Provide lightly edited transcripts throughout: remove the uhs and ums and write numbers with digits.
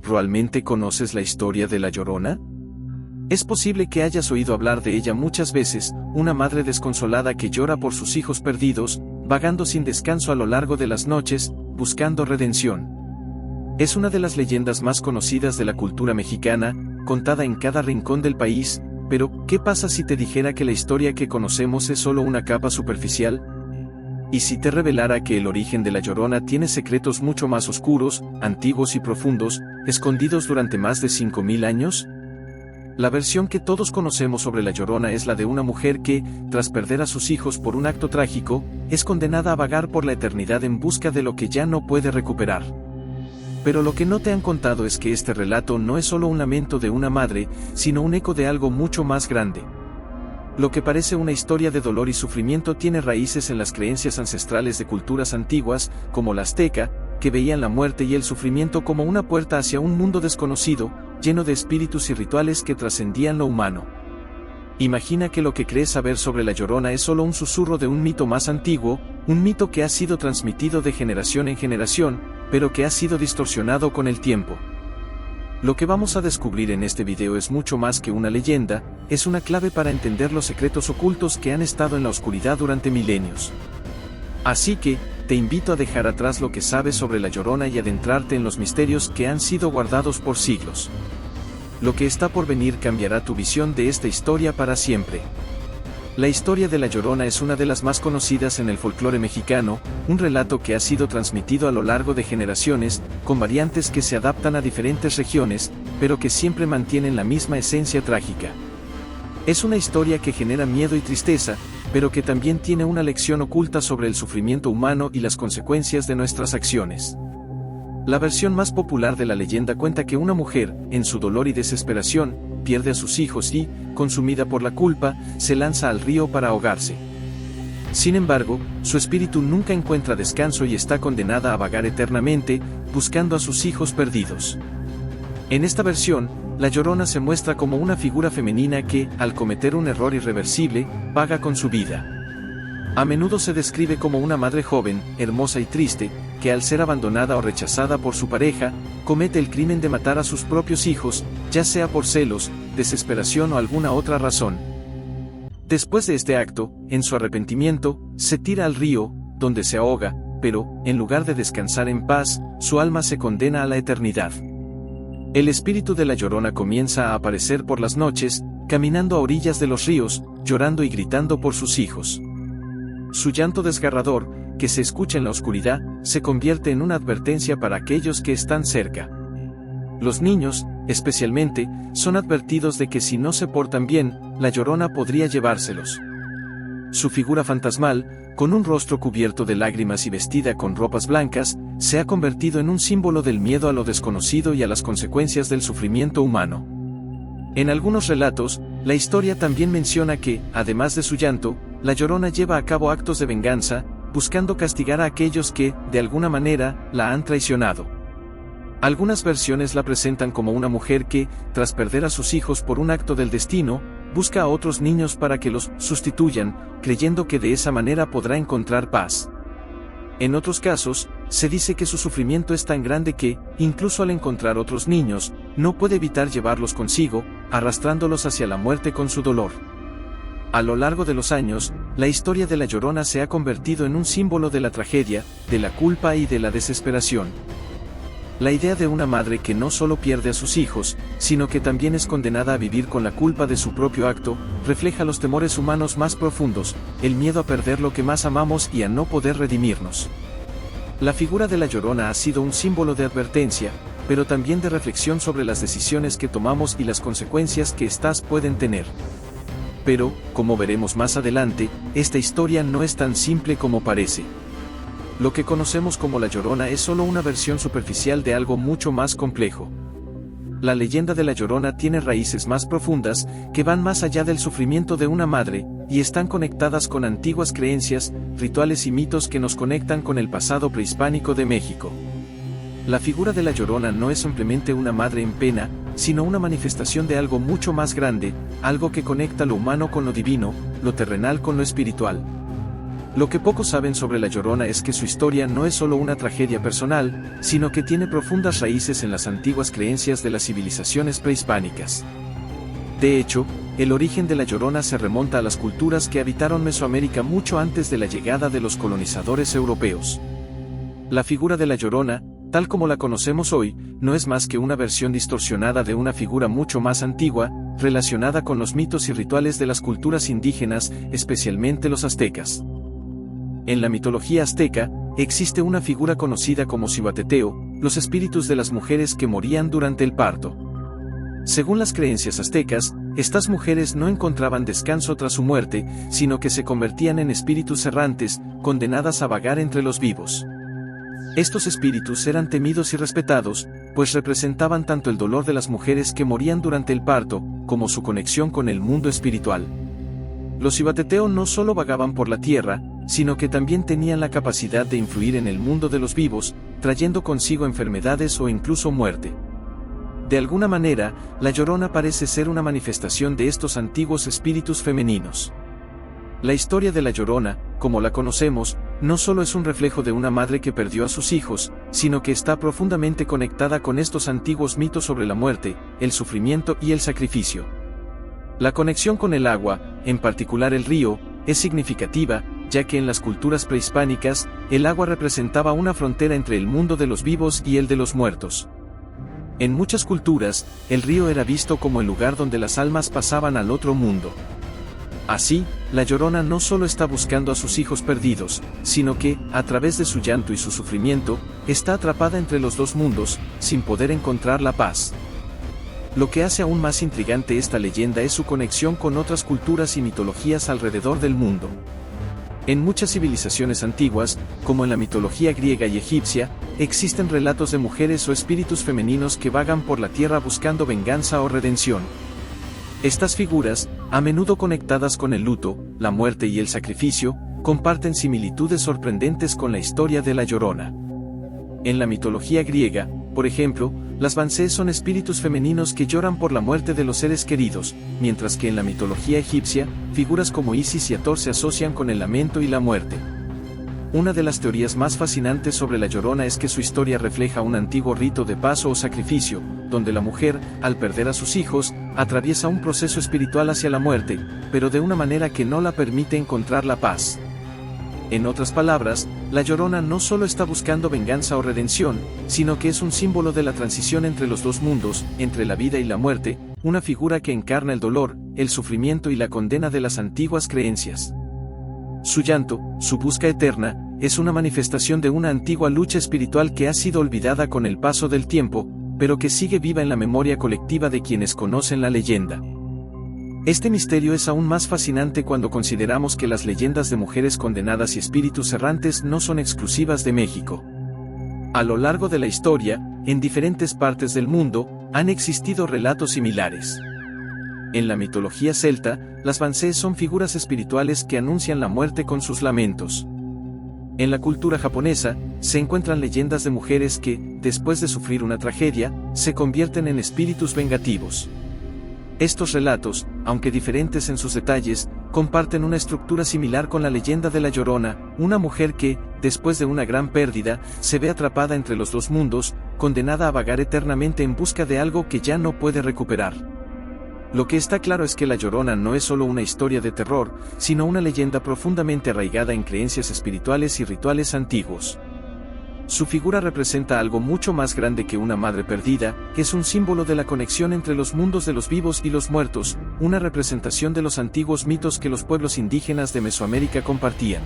¿realmente conoces la historia de La Llorona? Es posible que hayas oído hablar de ella muchas veces, una madre desconsolada que llora por sus hijos perdidos, vagando sin descanso a lo largo de las noches, buscando redención. Es una de las leyendas más conocidas de la cultura mexicana, contada en cada rincón del país, pero ¿qué pasa si te dijera que la historia que conocemos es solo una capa superficial? ¿Y si te revelara que el origen de La Llorona tiene secretos mucho más oscuros, antiguos y profundos, escondidos durante más de 5000 años? La versión que todos conocemos sobre La Llorona es la de una mujer que, tras perder a sus hijos por un acto trágico, es condenada a vagar por la eternidad en busca de lo que ya no puede recuperar. Pero lo que no te han contado es que este relato no es solo un lamento de una madre, sino un eco de algo mucho más grande. Lo que parece una historia de dolor y sufrimiento tiene raíces en las creencias ancestrales de culturas antiguas, como la azteca, que veían la muerte y el sufrimiento como una puerta hacia un mundo desconocido, lleno de espíritus y rituales que trascendían lo humano. Imagina que lo que crees saber sobre La Llorona es solo un susurro de un mito más antiguo, un mito que ha sido transmitido de generación en generación, pero que ha sido distorsionado con el tiempo. Lo que vamos a descubrir en este video es mucho más que una leyenda, es una clave para entender los secretos ocultos que han estado en la oscuridad durante milenios. Así que, te invito a dejar atrás lo que sabes sobre La Llorona y adentrarte en los misterios que han sido guardados por siglos. Lo que está por venir cambiará tu visión de esta historia para siempre. La historia de La Llorona es una de las más conocidas en el folclore mexicano, un relato que ha sido transmitido a lo largo de generaciones, con variantes que se adaptan a diferentes regiones, pero que siempre mantienen la misma esencia trágica. Es una historia que genera miedo y tristeza, pero que también tiene una lección oculta sobre el sufrimiento humano y las consecuencias de nuestras acciones. La versión más popular de la leyenda cuenta que una mujer, en su dolor y desesperación, pierde a sus hijos y, consumida por la culpa, se lanza al río para ahogarse. Sin embargo, su espíritu nunca encuentra descanso y está condenada a vagar eternamente, buscando a sus hijos perdidos. En esta versión, La Llorona se muestra como una figura femenina que, al cometer un error irreversible, paga con su vida. A menudo se describe como una madre joven, hermosa y triste, que al ser abandonada o rechazada por su pareja, comete el crimen de matar a sus propios hijos, ya sea por celos, desesperación o alguna otra razón. Después de este acto, en su arrepentimiento, se tira al río, donde se ahoga, pero, en lugar de descansar en paz, su alma se condena a la eternidad. El espíritu de La Llorona comienza a aparecer por las noches, caminando a orillas de los ríos, llorando y gritando por sus hijos. Su llanto desgarrador, que se escucha en la oscuridad, se convierte en una advertencia para aquellos que están cerca. Los niños, especialmente, son advertidos de que si no se portan bien, La Llorona podría llevárselos. Su figura fantasmal, con un rostro cubierto de lágrimas y vestida con ropas blancas, se ha convertido en un símbolo del miedo a lo desconocido y a las consecuencias del sufrimiento humano. En algunos relatos, la historia también menciona que, además de su llanto, La Llorona lleva a cabo actos de venganza, buscando castigar a aquellos que, de alguna manera, la han traicionado. Algunas versiones la presentan como una mujer que, tras perder a sus hijos por un acto del destino, busca a otros niños para que los sustituyan, creyendo que de esa manera podrá encontrar paz. En otros casos, se dice que su sufrimiento es tan grande que, incluso al encontrar otros niños, no puede evitar llevarlos consigo, arrastrándolos hacia la muerte con su dolor. A lo largo de los años, la historia de La Llorona se ha convertido en un símbolo de la tragedia, de la culpa y de la desesperación. La idea de una madre que no solo pierde a sus hijos, sino que también es condenada a vivir con la culpa de su propio acto, refleja los temores humanos más profundos, el miedo a perder lo que más amamos y a no poder redimirnos. La figura de La Llorona ha sido un símbolo de advertencia, pero también de reflexión sobre las decisiones que tomamos y las consecuencias que éstas pueden tener. Pero, como veremos más adelante, esta historia no es tan simple como parece. Lo que conocemos como La Llorona es solo una versión superficial de algo mucho más complejo. La leyenda de La Llorona tiene raíces más profundas, que van más allá del sufrimiento de una madre, y están conectadas con antiguas creencias, rituales y mitos que nos conectan con el pasado prehispánico de México. La figura de La Llorona no es simplemente una madre en pena, sino una manifestación de algo mucho más grande, algo que conecta lo humano con lo divino, lo terrenal con lo espiritual. Lo que pocos saben sobre La Llorona es que su historia no es solo una tragedia personal, sino que tiene profundas raíces en las antiguas creencias de las civilizaciones prehispánicas. De hecho, el origen de La Llorona se remonta a las culturas que habitaron Mesoamérica mucho antes de la llegada de los colonizadores europeos. La figura de La Llorona, tal como la conocemos hoy, no es más que una versión distorsionada de una figura mucho más antigua, relacionada con los mitos y rituales de las culturas indígenas, especialmente los aztecas. En la mitología azteca, existe una figura conocida como Cihuateteo, los espíritus de las mujeres que morían durante el parto. Según las creencias aztecas, estas mujeres no encontraban descanso tras su muerte, sino que se convertían en espíritus errantes, condenadas a vagar entre los vivos. Estos espíritus eran temidos y respetados, pues representaban tanto el dolor de las mujeres que morían durante el parto, como su conexión con el mundo espiritual. Los Cihuateteo no solo vagaban por la tierra, sino que también tenían la capacidad de influir en el mundo de los vivos, trayendo consigo enfermedades o incluso muerte. De alguna manera, La Llorona parece ser una manifestación de estos antiguos espíritus femeninos. La historia de La Llorona, como la conocemos, no solo es un reflejo de una madre que perdió a sus hijos, sino que está profundamente conectada con estos antiguos mitos sobre la muerte, el sufrimiento y el sacrificio. La conexión con el agua, en particular el río, es significativa, ya que en las culturas prehispánicas, el agua representaba una frontera entre el mundo de los vivos y el de los muertos. En muchas culturas, el río era visto como el lugar donde las almas pasaban al otro mundo. Así, La Llorona no solo está buscando a sus hijos perdidos, sino que, a través de su llanto y su sufrimiento, está atrapada entre los dos mundos, sin poder encontrar la paz. Lo que hace aún más intrigante esta leyenda es su conexión con otras culturas y mitologías alrededor del mundo. En muchas civilizaciones antiguas, como en la mitología griega y egipcia, existen relatos de mujeres o espíritus femeninos que vagan por la tierra buscando venganza o redención. Estas figuras, a menudo conectadas con el luto, la muerte y el sacrificio, comparten similitudes sorprendentes con la historia de La Llorona. En la mitología griega, por ejemplo, las Vánsés son espíritus femeninos que lloran por la muerte de los seres queridos, mientras que en la mitología egipcia, figuras como Isis y Hathor se asocian con el lamento y la muerte. Una de las teorías más fascinantes sobre La Llorona es que su historia refleja un antiguo rito de paso o sacrificio, donde la mujer, al perder a sus hijos, atraviesa un proceso espiritual hacia la muerte, pero de una manera que no la permite encontrar la paz. En otras palabras, La Llorona no solo está buscando venganza o redención, sino que es un símbolo de la transición entre los dos mundos, entre la vida y la muerte, una figura que encarna el dolor, el sufrimiento y la condena de las antiguas creencias. Su llanto, su busca eterna, es una manifestación de una antigua lucha espiritual que ha sido olvidada con el paso del tiempo, pero que sigue viva en la memoria colectiva de quienes conocen la leyenda. Este misterio es aún más fascinante cuando consideramos que las leyendas de mujeres condenadas y espíritus errantes no son exclusivas de México. A lo largo de la historia, en diferentes partes del mundo, han existido relatos similares. En la mitología celta, las Vánsés son figuras espirituales que anuncian la muerte con sus lamentos. En la cultura japonesa, se encuentran leyendas de mujeres que, después de sufrir una tragedia, se convierten en espíritus vengativos. Estos relatos, aunque diferentes en sus detalles, comparten una estructura similar con la leyenda de La Llorona, una mujer que, después de una gran pérdida, se ve atrapada entre los dos mundos, condenada a vagar eternamente en busca de algo que ya no puede recuperar. Lo que está claro es que La Llorona no es solo una historia de terror, sino una leyenda profundamente arraigada en creencias espirituales y rituales antiguos. Su figura representa algo mucho más grande que una madre perdida, es un símbolo de la conexión entre los mundos de los vivos y los muertos, una representación de los antiguos mitos que los pueblos indígenas de Mesoamérica compartían.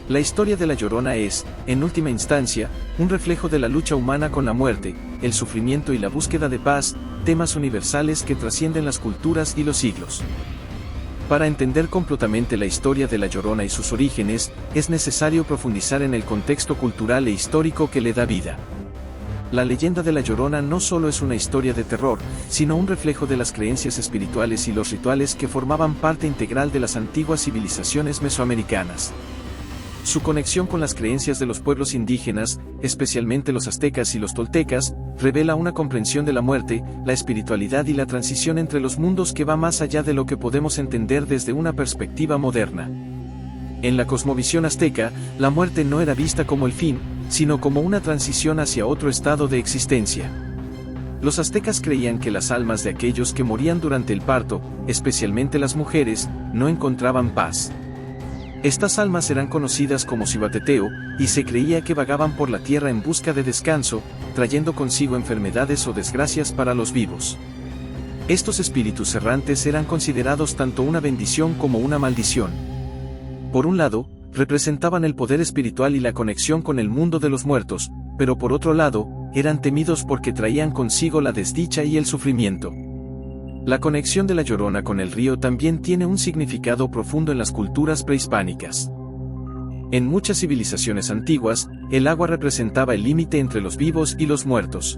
La historia de La Llorona es, en última instancia, un reflejo de la lucha humana con la muerte, el sufrimiento y la búsqueda de paz, temas universales que trascienden las culturas y los siglos. Para entender completamente la historia de La Llorona y sus orígenes, es necesario profundizar en el contexto cultural e histórico que le da vida. La leyenda de La Llorona no solo es una historia de terror, sino un reflejo de las creencias espirituales y los rituales que formaban parte integral de las antiguas civilizaciones mesoamericanas. Su conexión con las creencias de los pueblos indígenas, especialmente los aztecas y los toltecas, revela una comprensión de la muerte, la espiritualidad y la transición entre los mundos que va más allá de lo que podemos entender desde una perspectiva moderna. En la cosmovisión azteca, la muerte no era vista como el fin, sino como una transición hacia otro estado de existencia. Los aztecas creían que las almas de aquellos que morían durante el parto, especialmente las mujeres, no encontraban paz. Estas almas eran conocidas como Cihuateteo, y se creía que vagaban por la tierra en busca de descanso, trayendo consigo enfermedades o desgracias para los vivos. Estos espíritus errantes eran considerados tanto una bendición como una maldición. Por un lado, representaban el poder espiritual y la conexión con el mundo de los muertos, pero por otro lado, eran temidos porque traían consigo la desdicha y el sufrimiento. La conexión de la Llorona con el río también tiene un significado profundo en las culturas prehispánicas. En muchas civilizaciones antiguas, el agua representaba el límite entre los vivos y los muertos.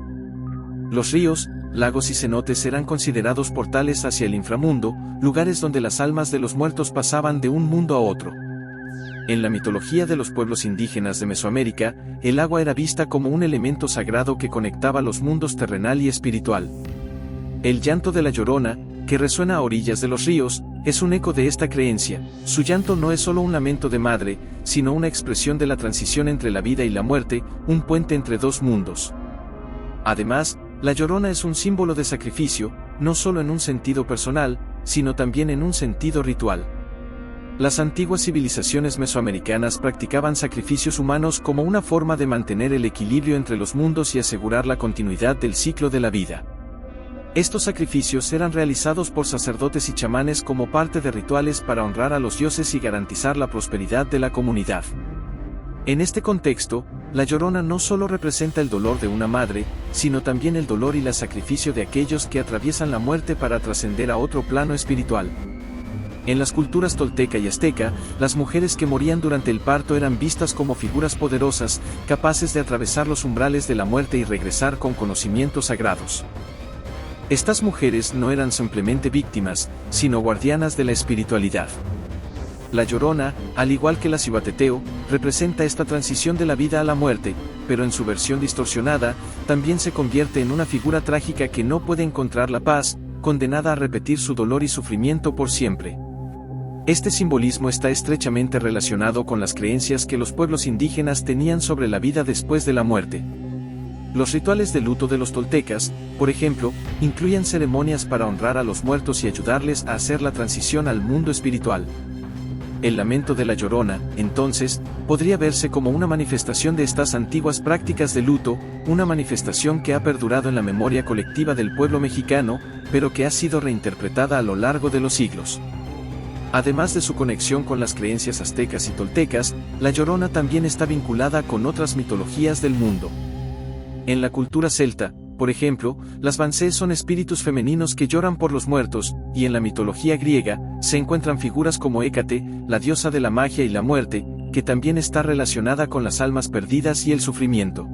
Los ríos, lagos y cenotes eran considerados portales hacia el inframundo, lugares donde las almas de los muertos pasaban de un mundo a otro. En la mitología de los pueblos indígenas de Mesoamérica, el agua era vista como un elemento sagrado que conectaba los mundos terrenal y espiritual. El llanto de la Llorona, que resuena a orillas de los ríos, es un eco de esta creencia. Su llanto no es solo un lamento de madre, sino una expresión de la transición entre la vida y la muerte, un puente entre dos mundos. Además, la Llorona es un símbolo de sacrificio, no solo en un sentido personal, sino también en un sentido ritual. Las antiguas civilizaciones mesoamericanas practicaban sacrificios humanos como una forma de mantener el equilibrio entre los mundos y asegurar la continuidad del ciclo de la vida. Estos sacrificios eran realizados por sacerdotes y chamanes como parte de rituales para honrar a los dioses y garantizar la prosperidad de la comunidad. En este contexto, la Llorona no solo representa el dolor de una madre, sino también el dolor y el sacrificio de aquellos que atraviesan la muerte para trascender a otro plano espiritual. En las culturas tolteca y azteca, las mujeres que morían durante el parto eran vistas como figuras poderosas, capaces de atravesar los umbrales de la muerte y regresar con conocimientos sagrados. Estas mujeres no eran simplemente víctimas, sino guardianas de la espiritualidad. La Llorona, al igual que la Cihuateteo, representa esta transición de la vida a la muerte, pero en su versión distorsionada, también se convierte en una figura trágica que no puede encontrar la paz, condenada a repetir su dolor y sufrimiento por siempre. Este simbolismo está estrechamente relacionado con las creencias que los pueblos indígenas tenían sobre la vida después de la muerte. Los rituales de luto de los toltecas, por ejemplo, incluían ceremonias para honrar a los muertos y ayudarles a hacer la transición al mundo espiritual. El lamento de la Llorona, entonces, podría verse como una manifestación de estas antiguas prácticas de luto, una manifestación que ha perdurado en la memoria colectiva del pueblo mexicano, pero que ha sido reinterpretada a lo largo de los siglos. Además de su conexión con las creencias aztecas y toltecas, la Llorona también está vinculada con otras mitologías del mundo. En la cultura celta, por ejemplo, las Banshee son espíritus femeninos que lloran por los muertos, y en la mitología griega, se encuentran figuras como Hécate, la diosa de la magia y la muerte, que también está relacionada con las almas perdidas y el sufrimiento.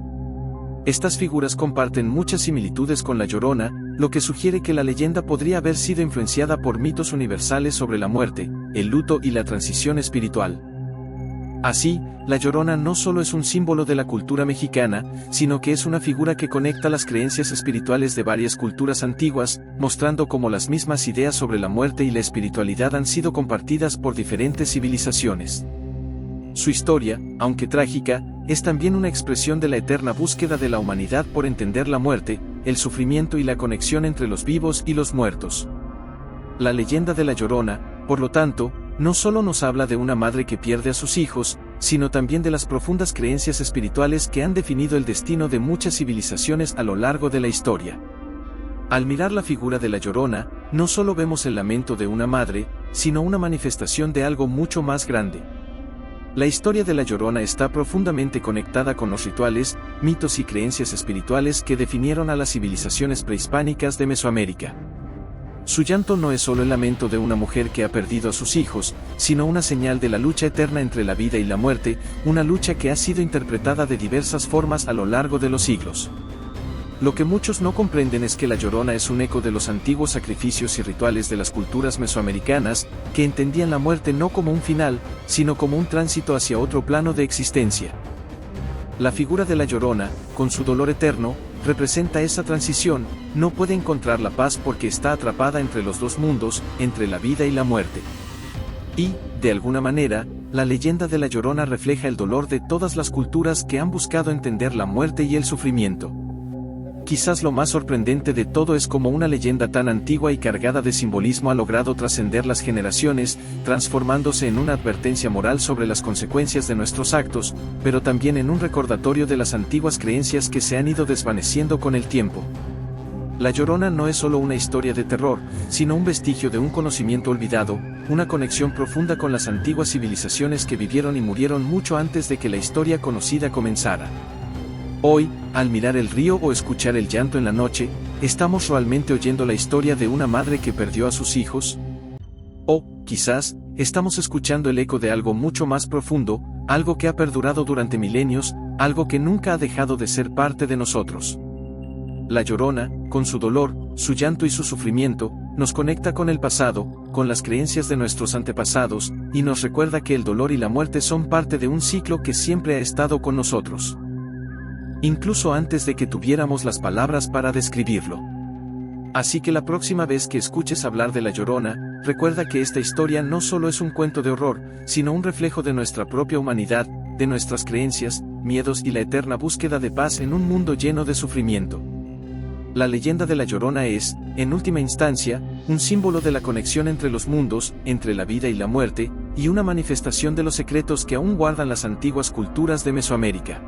Estas figuras comparten muchas similitudes con la Llorona, lo que sugiere que la leyenda podría haber sido influenciada por mitos universales sobre la muerte, el luto y la transición espiritual. Así, la Llorona no solo es un símbolo de la cultura mexicana, sino que es una figura que conecta las creencias espirituales de varias culturas antiguas, mostrando cómo las mismas ideas sobre la muerte y la espiritualidad han sido compartidas por diferentes civilizaciones. Su historia, aunque trágica, es también una expresión de la eterna búsqueda de la humanidad por entender la muerte, el sufrimiento y la conexión entre los vivos y los muertos. La leyenda de la Llorona, por lo tanto, no solo nos habla de una madre que pierde a sus hijos, sino también de las profundas creencias espirituales que han definido el destino de muchas civilizaciones a lo largo de la historia. Al mirar la figura de la Llorona, no solo vemos el lamento de una madre, sino una manifestación de algo mucho más grande. La historia de la Llorona está profundamente conectada con los rituales, mitos y creencias espirituales que definieron a las civilizaciones prehispánicas de Mesoamérica. Su llanto no es solo el lamento de una mujer que ha perdido a sus hijos, sino una señal de la lucha eterna entre la vida y la muerte, una lucha que ha sido interpretada de diversas formas a lo largo de los siglos. Lo que muchos no comprenden es que la Llorona es un eco de los antiguos sacrificios y rituales de las culturas mesoamericanas, que entendían la muerte no como un final, sino como un tránsito hacia otro plano de existencia. La figura de la Llorona, con su dolor eterno, representa esa transición, no puede encontrar la paz porque está atrapada entre los dos mundos, entre la vida y la muerte. Y, de alguna manera, La leyenda de La Llorona refleja el dolor de todas las culturas que han buscado entender la muerte y el sufrimiento. Quizás lo más sorprendente de todo es cómo una leyenda tan antigua y cargada de simbolismo ha logrado trascender las generaciones, transformándose en una advertencia moral sobre las consecuencias de nuestros actos, pero también en un recordatorio de las antiguas creencias que se han ido desvaneciendo con el tiempo. La Llorona no es solo una historia de terror, sino un vestigio de un conocimiento olvidado, una conexión profunda con las antiguas civilizaciones que vivieron y murieron mucho antes de que la historia conocida comenzara. Hoy, al mirar el río o escuchar el llanto en la noche, ¿estamos realmente oyendo la historia de una madre que perdió a sus hijos? O, quizás, estamos escuchando el eco de algo mucho más profundo, algo que ha perdurado durante milenios, algo que nunca ha dejado de ser parte de nosotros. La Llorona, con su dolor, su llanto y su sufrimiento, nos conecta con el pasado, con las creencias de nuestros antepasados, y nos recuerda que el dolor y la muerte son parte de un ciclo que siempre ha estado con nosotros. Incluso antes de que tuviéramos las palabras para describirlo. Así que la próxima vez que escuches hablar de La Llorona, recuerda que esta historia no solo es un cuento de horror, sino un reflejo de nuestra propia humanidad, de nuestras creencias, miedos y la eterna búsqueda de paz en un mundo lleno de sufrimiento. La leyenda de La Llorona es, en última instancia, un símbolo de la conexión entre los mundos, entre la vida y la muerte, y una manifestación de los secretos que aún guardan las antiguas culturas de Mesoamérica.